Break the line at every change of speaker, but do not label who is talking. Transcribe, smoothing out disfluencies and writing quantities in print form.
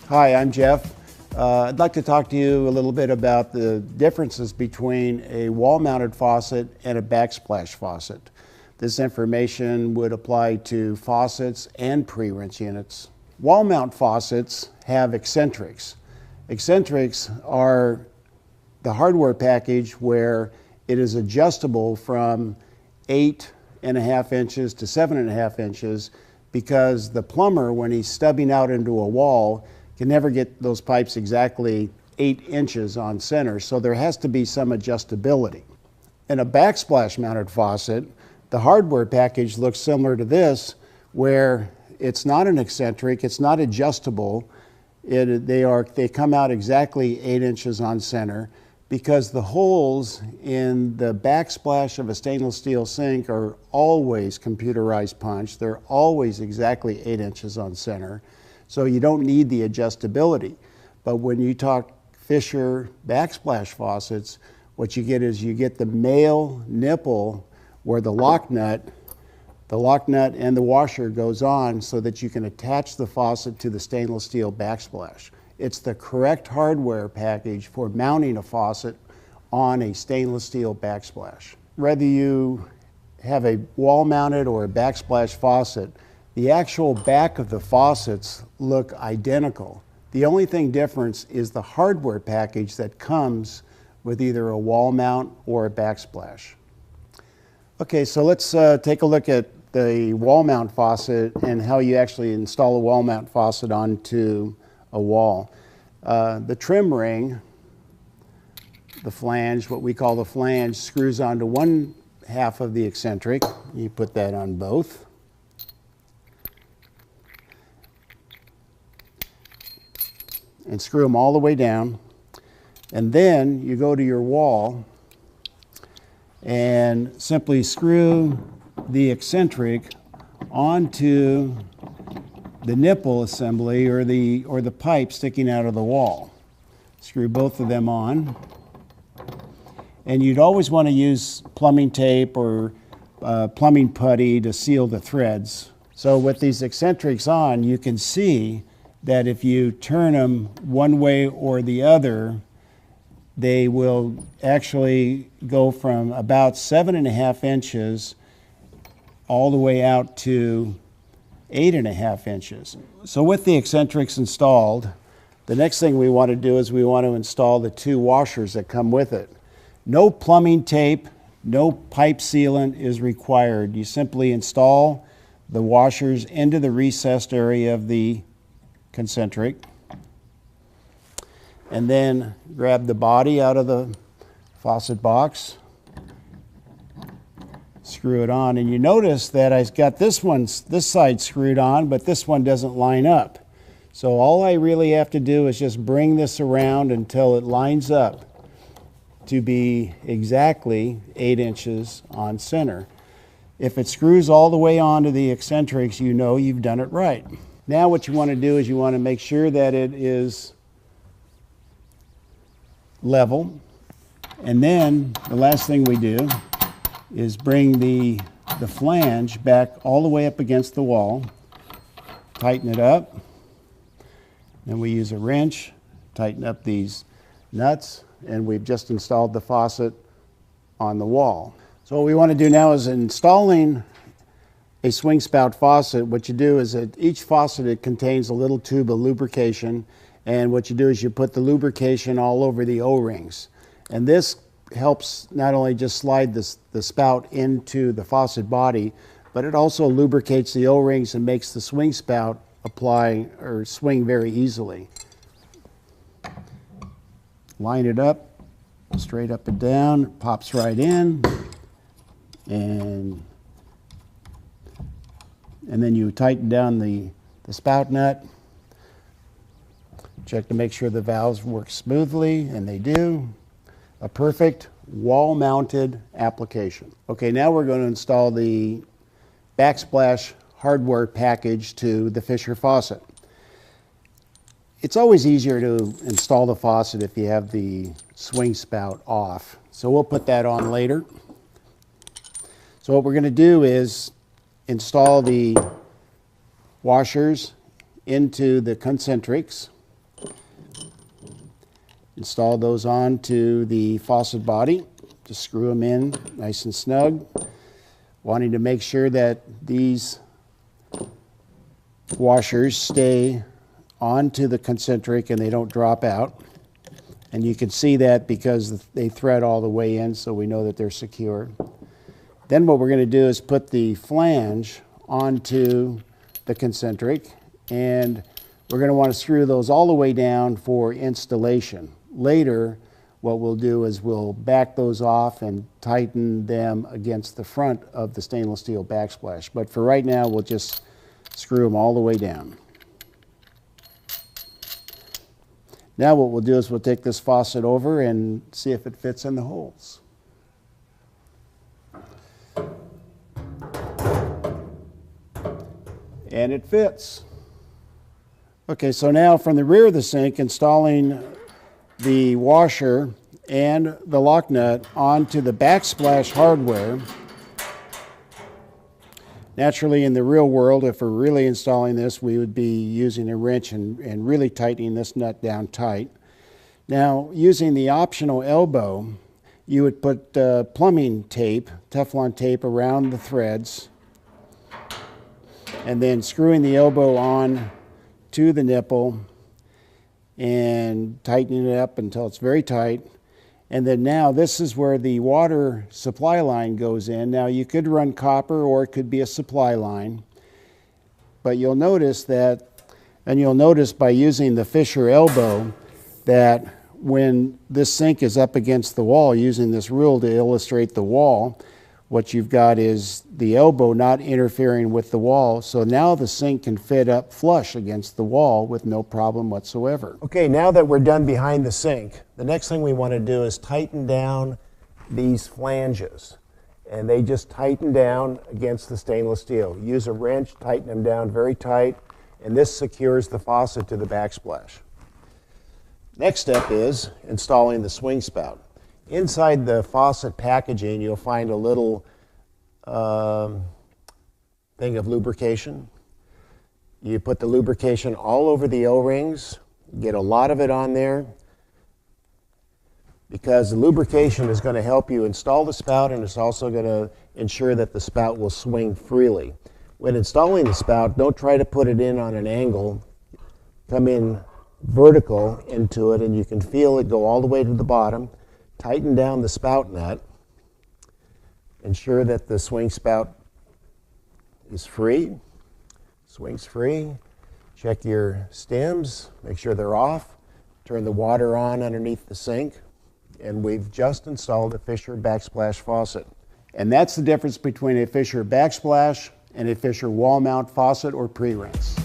Hi, I'm Jeff. I'd like to talk to you a little bit about the differences between a wall-mounted faucet and a backsplash faucet. This information would apply to faucets and pre-rinse units. Wall-mount faucets have eccentrics. Eccentrics are the hardware package where it is adjustable from 8.5 inches to 7.5 inches because the plumber, when he's stubbing out into a wall, can never get those pipes exactly 8 inches on center, so there has to be some adjustability. In a backsplash mounted faucet, the hardware package looks similar to this, where it's not an eccentric, it's not adjustable. They come out exactly 8 inches on center because the holes in the backsplash of a stainless steel sink are always computerized punch. They're always exactly 8 inches on center. So you don't need the adjustability. But when you talk Fisher backsplash faucets, what you get is you get the male nipple where the lock nut and the washer goes on so that you can attach the faucet to the stainless steel backsplash. It's the correct hardware package for mounting a faucet on a stainless steel backsplash. Whether you have a wall-mounted or a backsplash faucet, the actual back of the faucets look identical. The only thing difference is the hardware package that comes with either a wall mount or a backsplash. Okay, so let's take a look at the wall mount faucet and how you actually install a wall mount faucet onto a wall. The trim ring, the flange, what we call the flange, screws onto one half of the eccentric. You put that on both. And screw them all the way down. And then you go to your wall and simply screw the eccentric onto the nipple assembly or the pipe sticking out of the wall. Screw both of them on. And you'd always want to use plumbing tape or plumbing putty to seal the threads. So with these eccentrics on, you can see that if you turn them one way or the other, they will actually go from about 7.5 inches all the way out to 8.5 inches. So with the eccentrics installed, the next thing we want to do is we want to install the 2 washers that come with it. No plumbing tape, no pipe sealant is required. You simply install the washers into the recessed area of the concentric, and then grab the body out of the faucet box, screw it on, and you notice that I've got this side screwed on, but this one doesn't line up. So all I really have to do is just bring this around until it lines up to be exactly 8 inches on center. If it screws all the way onto the eccentrics, you know you've done it right. Now what you want to do is you want to make sure that it is level. And then the last thing we do is bring the flange back all the way up against the wall, tighten it up. Then we use a wrench, tighten up these nuts, and we've just installed the faucet on the wall. So what we want to do now is installing a swing spout faucet. What you do is that each faucet, it contains a little tube of lubrication, and what you do is you put the lubrication all over the O-rings. And this helps not only just slide the spout into the faucet body, but it also lubricates the O-rings and makes the swing spout apply or swing very easily. Line it up, straight up and down, pops right in, and then you tighten down the spout nut. Check to make sure the valves work smoothly, and they do. A perfect wall-mounted application. Okay, now we're going to install the backsplash hardware package to the Fisher faucet. It's always easier to install the faucet if you have the swing spout off. So we'll put that on later. So what we're going to do is install the washers into the concentrics. Install those onto the faucet body. Just screw them in nice and snug. Wanting to make sure that these washers stay onto the concentric and they don't drop out. And you can see that because they thread all the way in, so we know that they're secure. Then what we're going to do is put the flange onto the concentric, and we're going to want to screw those all the way down for installation. Later, what we'll do is we'll back those off and tighten them against the front of the stainless steel backsplash. But for right now, we'll just screw them all the way down. Now what we'll do is we'll take this faucet over and see if it fits in the holes. And it fits. Okay, so now from the rear of the sink, installing the washer and the lock nut onto the backsplash hardware. Naturally, in the real world, if we're really installing this, we would be using a wrench and really tightening this nut down tight. Now, using the optional elbow, you would put plumbing tape, Teflon tape around the threads, and then screwing the elbow on to the nipple and tightening it up until it's very tight. And then now this is where the water supply line goes in. Now you could run copper or it could be a supply line. But you'll notice that, and you'll notice by using the Fisher elbow, that when this sink is up against the wall, using this rule to illustrate the wall, what you've got is the elbow not interfering with the wall. So now the sink can fit up flush against the wall with no problem whatsoever.
Okay, now that we're done behind the sink, the next thing we want to do is tighten down these flanges. And they just tighten down against the stainless steel. Use a wrench, tighten them down very tight, and this secures the faucet to the backsplash. Next step is installing the swing spout. Inside the faucet packaging, you'll find a little thing of lubrication. You put the lubrication all over the O-rings, get a lot of it on there, because the lubrication is going to help you install the spout, and it's also going to ensure that the spout will swing freely. When installing the spout, don't try to put it in on an angle. Come in vertical into it, and you can feel it go all the way to the bottom. Tighten down the spout nut. Ensure that the swing spout is free, swings free. Check your stems, make sure they're off. Turn the water on underneath the sink. And we've just installed a Fisher backsplash faucet.
And that's the difference between a Fisher backsplash and a Fisher wall mount faucet or pre-rinse.